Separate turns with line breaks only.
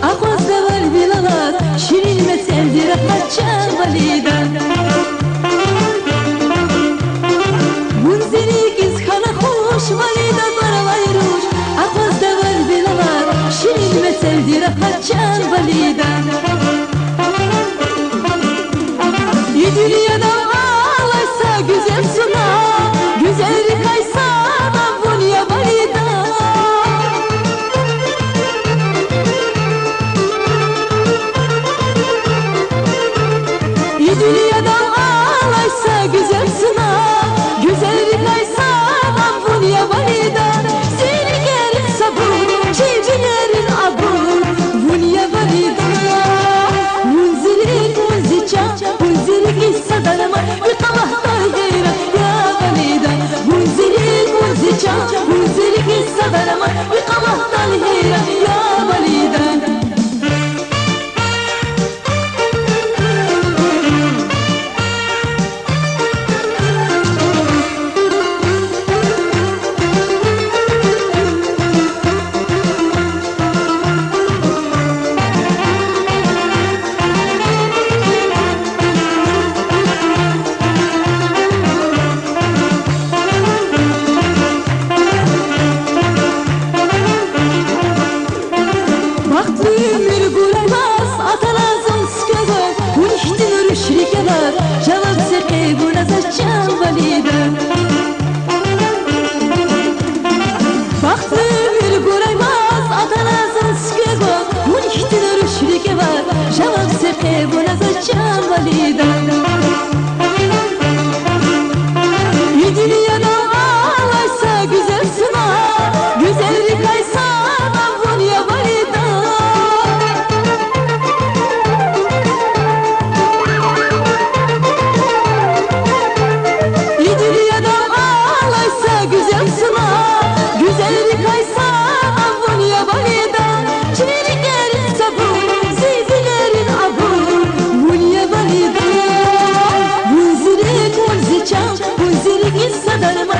Akvazda var vilalar, şirin meseldir akmaçan validan. Bunzeli kizkana hoş, valida baralay ruş. Akvazda var vilalar, şirin meseldir akmaçan validan. Dünyada ağlaysa güzel suna, güzel kaysa Bunya valida. Dünyada ağlaysa güzel suna, güzel kaysa Bunya valida. Seni gelin sabun, çivilerin abun Bunya valida. Munzirin munzica, sadarama bir kavahtar heyra ya valida. Munzirin munzica, munzirin sadarama bir kavahtar heyra ya valida. Ömür guraymaz, atalazım sıkıza Uniştin rüşrikeler, cevap serke bunaza çan valida. Baktı ömür guraymaz, atalazım sıkıza Uniştin rüşrikeler, cevap serke bunaza çan valida. Dünyada ağlaysa güzel sına, güzel kaysa Bunya valida. Güzel sına, güzel kaysa Bunya valida. Çivilerin sabun, zizilerin abun Bunya valida. Bunzirin munzica, bunzirin sadarma